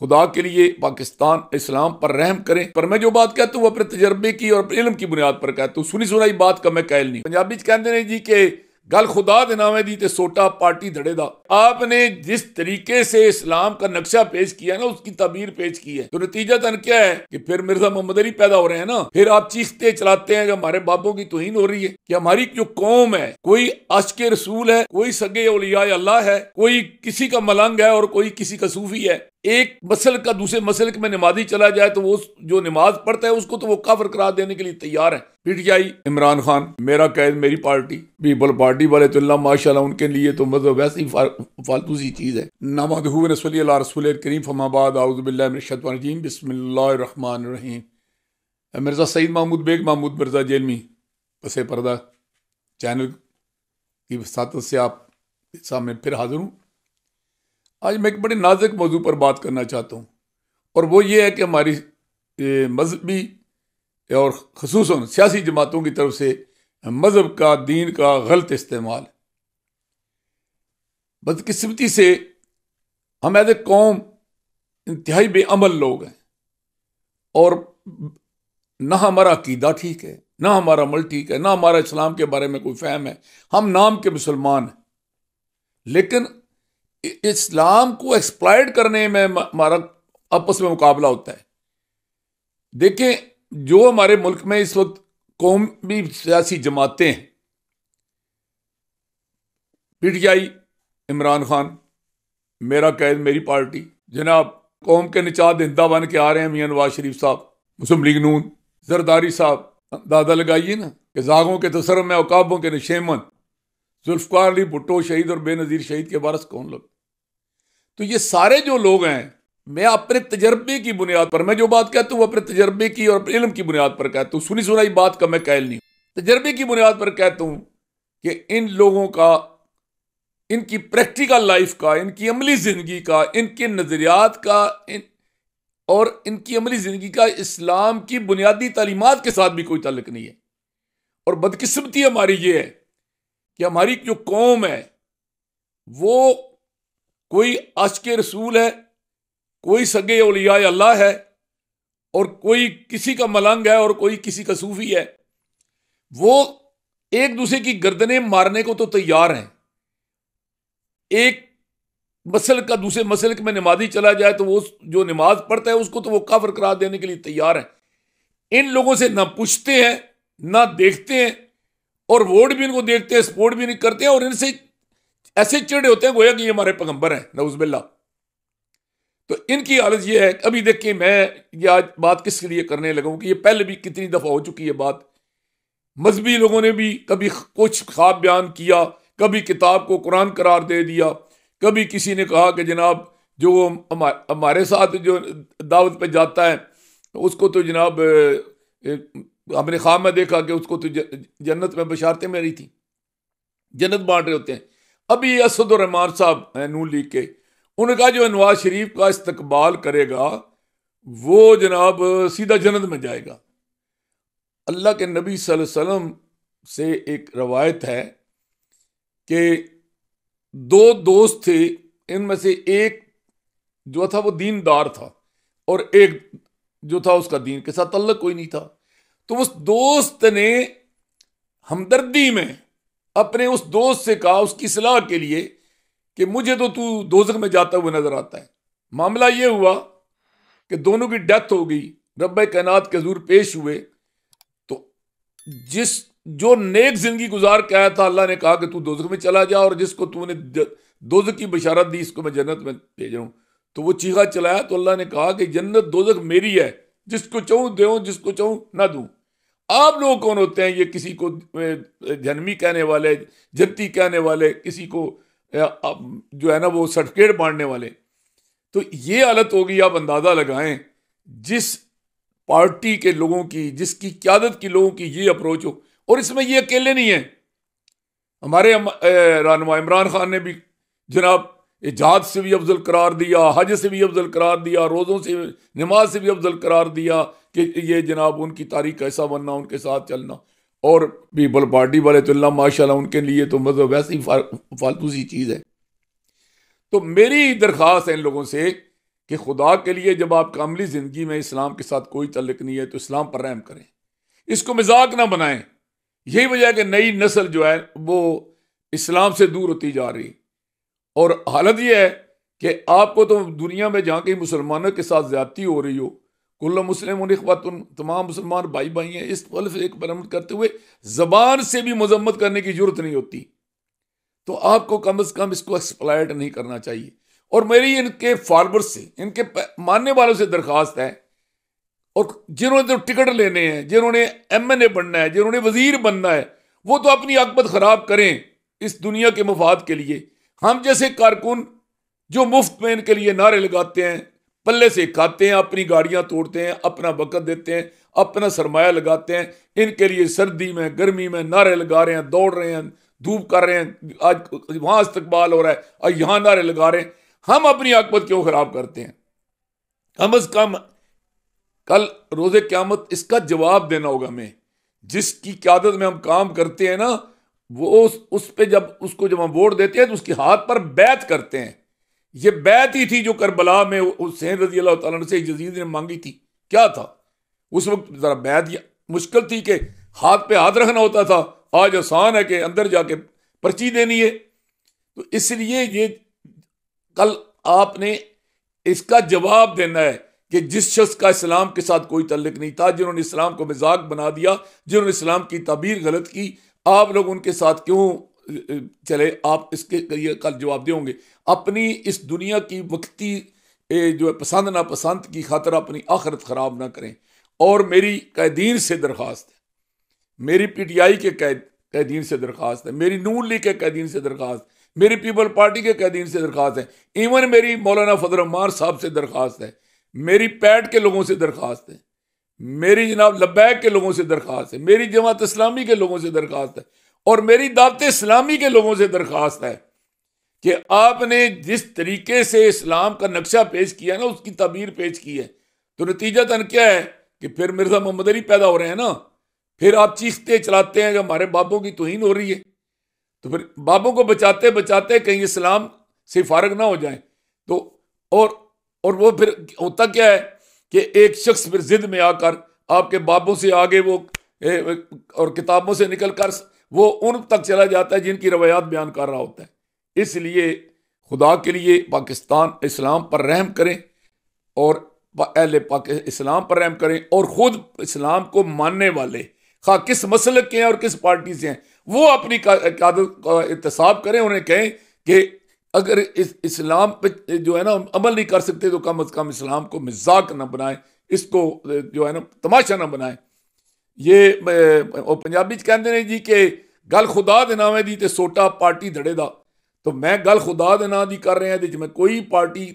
खुदा के लिए पाकिस्तान इस्लाम पर रहम करें। पर मैं जो बात कहता हूँ अपने तजर्बे की और अपने इल्म की बुनियाद पर कहता हूँ, सुनी सुनाई बात का मैं कायल नहीं। पंजाबी कहते हैं जी के गल खुदा दे नामे दी ते सोटा पार्टी धड़े दा। आपने जिस तरीके से इस्लाम का नक्शा पेश किया ना, उसकी तबीर पेश की है, तो नतीजतन क्या है कि फिर मिर्जा मोहम्मद अली पैदा हो रहे हैं ना। फिर आप चीखते चलाते हैं कि हमारे बाबों की तौहीन हो रही है कि हमारी जो कौम है, कोई आशिक़े रसूल है, कोई सगे औलिया अल्लाह है, कोई किसी का मलंग है और कोई किसी का सूफी है। एक मसलक का दूसरे मसलक में नमाजी चला जाए तो वो जो नमाज पढ़ता है उसको तो वो काफिर करार देने के लिए तैयार है। पीटीआई, इमरान खान, मेरा कैद मेरी पार्टी, पीपल पार्टी वाले तो अल्लाह माशाल्लाह उनके लिए तो मतलब वैसे ही फालतू सी चीज़ है। नहमदुहु व नसल्ली अला रसूलिल करीम, फम्मा बाद, औज़ु बिल्लाहि मिनश शैतानिर रजीम, बिस्मिल्लाहिर रहमानिर रहीम। मिर्ज़ा सईद महमूद बेग महमूद मिर्ज़ा जेलमी पसे पर्दा चैनल की वसातत से आप सामने फिर हाजिर हूँ। आज मैं एक बड़े नाजुक मौजू पर बात करना चाहता हूँ, और वो ये है कि हमारी मजहबी और ख़ुसूसन सियासी जमातों की तरफ से मज़हब का, दीन का गलत इस्तेमाल। बदकिस्मती से हम एज ए कौम इंतहाई बेअमल लोग हैं, और ना हमारा अकीदा ठीक है, ना हमारा अमल ठीक है, ना हमारा इस्लाम के बारे में कोई फहम है। हम नाम के मुसलमान हैं, लेकिन इस्लाम को एक्सप्लॉइट करने में हमारा आपस में मुकाबला होता है। देखें, जो हमारे मुल्क में इस वक्त कौमी सियासी जमातें हैं, पीटीआई, इमरान खान, मेरा कैद मेरी पार्टी, जनाब कौम के निचाद हिंदा बन के आ रहे हैं मियां नवाज शरीफ साहब, मुस्लिम लीग नून, जरदारी साहब, दादा लगाइए ना कि जागों के तसर में औकाबों के नशेमन, जुल्फकार अली भुट्टो शहीद और बेनज़ीर शहीद के वारस कौन लोग। तो ये सारे जो लोग हैं, मैं अपने तजर्बे की बुनियाद पर, मैं जो बात कहता हूँ अपने तजर्बे की और अपने इल्म की बुनियाद पर कहता हूँ, सुनी सुनाई बात का मैं कायल नहीं हूँ। तजर्बे की बुनियाद पर कहता हूँ कि इन लोगों का, इनकी प्रैक्टिकल लाइफ का, इनकी अमली ज़िंदगी का, इनके नज़रियात का और इनकी अमली ज़िंदगी का इस्लाम की बुनियादी तालीमात के साथ भी कोई ताल्लुक नहीं है। और बदकिस्मती हमारी ये है कि हमारी जो कौम है वो कोई आशिक़े रसूल है, कोई सगे औलिया अल्लाह है, और कोई किसी का मलंग है और कोई किसी का सूफी है। वो एक दूसरे की गर्दनें मारने को तो तैयार हैं। एक मसलक का दूसरे मसलक में नमाजी चला जाए तो वो जो नमाज पढ़ता है उसको तो वो काफिर करार देने के लिए तैयार है। इन लोगों से ना पूछते हैं, ना देखते हैं, और वोट भी इनको देखते हैं, सपोर्ट भी नहीं करते हैं, और इनसे ऐसे चिड़े होते हैं गोया कि ये हमारे पैगंबर हैं, नऊज़ुबिल्लाह। तो इनकी हालत ये है। अभी देखिए, मैं ये आज बात किसके लिए करने लगा हूं कि ये पहले भी कितनी दफ़ा हो चुकी है बात। मजहबी लोगों ने भी कभी कुछ ख्वाब बयान किया, कभी किताब को कुरान करार दे दिया, कभी किसी ने कहा कि जनाब जो हमारे साथ जो दावत पे जाता है उसको तो जनाब हमने ख्वाब में देखा कि उसको तो जन्नत में बशारतें मिल रही थी, जन्नत बांट रहे होते हैं। अभी असदुर रहमान साहब हैं नून लीग के, उन्होंने कहा जो नवाज शरीफ का इस्तकबाल करेगा वो जनाब सीधा जन्नत में जाएगा। अल्लाह के नबी सल्लल्लाहु अलैहि वसल्लम से एक रवायत है कि दो दोस्त थे, इनमें से एक जो था वो दीनदार था और एक जो था उसका दीन के साथ तल्लुक कोई नहीं था। तो उस दोस्त ने हमदर्दी में अपने उस दोस्त से कहा, उसकी सलाह के लिए, कि मुझे तो तू दोज़ख में जाता हुआ नजर आता है। मामला ये हुआ कि दोनों की डेथ हो गई, रब्बे कायनात के हुज़ूर पेश हुए। तो जो नेक जिंदगी गुजार के आया था, अल्लाह ने कहा कि तू दोज़ख में चला जा, और जिसको तूने दोज़ख की बशारत दी इसको मैं जन्नत में भेज रहा हूं। तो वो चीखा चलाया, तो अल्लाह ने कहा कि जन्नत दोज़ख मेरी है, जिसको चाहूं दूं, जिसको चाहूं ना दूं। आप लोग कौन होते हैं ये किसी को जन्मी कहने वाले, जन्नती कहने वाले, किसी को जो है ना वो सर्टिफिकेट बांटने वाले। तो ये हालत होगी, आप अंदाजा लगाएं जिस पार्टी के लोगों की, जिसकी क़यादत की लोगों की ये अप्रोच हो। और इसमें ये अकेले नहीं है, हमारे रहनुमा इमरान खान ने भी जनाब जहाद से भी अफजल करार दिया, हज से भी अफजल करार दिया, रोज़ों से, नमाज से भी अफजल करार दिया कि ये जनाब उनकी तारीख ऐसा बनना, उनके साथ चलना। और पीपल पार्टी वाले तो अल्लाह माशाल्लाह उनके लिए तो मतलब वैसे ही फालतू सी चीज़ है। तो मेरी दरख्वास्त है इन लोगों से कि खुदा के लिए जब आपका अमली ज़िंदगी में इस्लाम के साथ कोई तल्लुक नहीं है तो इस्लाम पर रहम करें, इसको मजाक ना बनाएं। यही वजह है कि नई नस्ल जो है वो इस्लाम से दूर होती जा रही। और हालत यह है कि आपको तो दुनिया में जहाँ कहीं मुसलमानों के साथ ज्यादती हो रही हो, कुल्ल मुस्लिम इख्वतुन, तमाम मुसलमान भाई भाई हैं, इस फल से एक बरामद करते हुए जबान से भी मजम्मत करने की जरूरत नहीं होती, तो आपको कम से कम इसको एक्सप्लॉइट नहीं करना चाहिए। और मेरी इनके फॉलोअर्स से, इनके मानने वालों से दरखास्त है, और जिन्होंने तो टिकट लेने हैं, जिन्होंने MNA बनना है, जिन्होंने वजीर बनना है, वो तो अपनी आकबत खराब करें इस दुनिया के मफाद के लिए। हम जैसे कारकुन जो मुफ्त में इनके लिए नारे लगाते हैं, पल्ले से खाते हैं, अपनी गाड़ियां तोड़ते हैं, अपना वक़्त देते हैं, अपना सरमाया लगाते हैं, इनके लिए सर्दी में गर्मी में नारे लगा रहे हैं, दौड़ रहे हैं, धूप कर रहे हैं, आज वहां इस्तकबाल हो रहा है और यहां नारे लगा रहे हैं। हम अपनी आकबत क्यों खराब करते हैं? कम अज कम कल रोजे क़यामत इसका जवाब देना होगा हमें। जिसकी क़यादत में हम काम करते हैं ना, वो उस पे जब हम वोट देते हैं तो उसके हाथ पर बैत करते हैं। ये बैत ही थी जो करबला में हुसैन रजी अल्लाह तआला से यजीद ने मांगी थी। क्या था उस वक्त? जरा बैत मुश्किल थी कि हाथ पे हाथ रखना होता था, आज आसान है कि अंदर जाके पर्ची देनी है। तो इसलिए ये कल आपने इसका जवाब देना है कि जिस शख्स का इस्लाम के साथ कोई तल्लुक नहीं था, जिन्होंने इस्लाम को मजाक बना दिया, जिन्होंने इस्लाम की ताबीर गलत की, आप लोग उनके साथ क्यों चले? आप इसके लिए कल जवाब देंगे। अपनी इस दुनिया की वक्ती जो है पसंद नापसंद की खातर अपनी आखिरत खराब ना करें। और मेरी कैदीन से दरख्वास्त है, मेरी PTI के कैदीन से दरख्वास्त है, मेरी नून लीग के कैदीन से दरख्वास्त, मेरी पीपल पार्टी के कैदीन से दरख्वास्त है, इवन मेरी मौलाना फजल अम्मार साहब से दरख्वास्त है, मेरी पैट के लोगों से दरख्वास्त है, मेरी जनाब लब्बैक के लोगों से दरख्वास्त है, मेरी जमात इस्लामी के लोगों से दरख्वास्त है, और मेरी दावत इस्लामी के लोगों से दरख्वास्त है कि आपने जिस तरीके से इस्लाम का नक्शा पेश किया ना, उसकी तबीर पेश की है, तो नतीजतन क्या है कि फिर मिर्जा मोहम्मद अली पैदा हो रहे हैं ना। फिर आप चीखते चलाते हैं कि हमारे बाबों की तौहीन हो रही है, तो फिर बाबों को बचाते बचाते कहीं इस्लाम से फारग ना हो जाए। तो और वो फिर होता क्या है कि एक शख्स फिर जिद में आकर आपके बाबों से आगे वो और किताबों से निकल कर वो उन तक चला जाता है जिनकी रवायात बयान कर रहा होता है। इसलिए खुदा के लिए पाकिस्तान इस्लाम पर रहम करें और अहले इस्लाम पर रहम करें, और ख़ुद इस्लाम को मानने वाले खा किस मसलक के हैं और किस पार्टी से हैं, वो अपनी क़यादत का एहतसाब करें। उन्हें कहें कि अगर इस्लाम पे जो है ना अमल नहीं कर सकते तो कम अज़ कम इस्लाम को मजाक ना बनाएं, इसको जो है ना तमाशा ना बनाएं। ये पंजाबी कहते हैं जी कि गल खुदा दे नाम दी ते सोटा पार्टी धड़े दा। तो मैं गल खुदा दे नाम दी कर रहा हूँ, मैं कोई पार्टी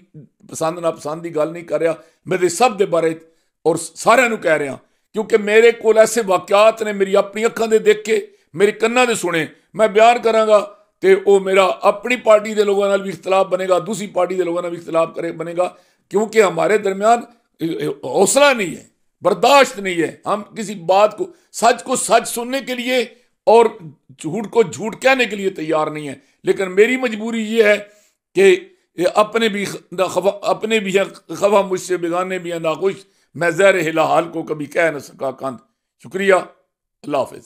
पसंद ना पसंद की गल नहीं कर रहा, मैं सब दे बारे और सारे नूं कह रहा, क्योंकि मेरे को ऐसे वाकयात ने मेरी अपनी अखां दे देख के मेरे कन्ना दे सुने, मैं बयान करांगा तो वो मेरा अपनी पार्टी के लोगों भी इख्तलाफ बनेगा, दूसरी पार्टी के लोगों भी इख्तलाफ बनेगा, क्योंकि हमारे दरमियान हौसला नहीं है, बर्दाश्त नहीं है। हम किसी बात को सच सुनने के लिए और झूठ को झूठ कहने के लिए तैयार नहीं है। लेकिन मेरी मजबूरी ये है कि अपने भी है खफा मुझसे, बेगाने भी है नाखुश, मैं ज़हर हिलाहाल को कभी कह न सका कंद। शुक्रिया, अल्लाह हाफ़िज़।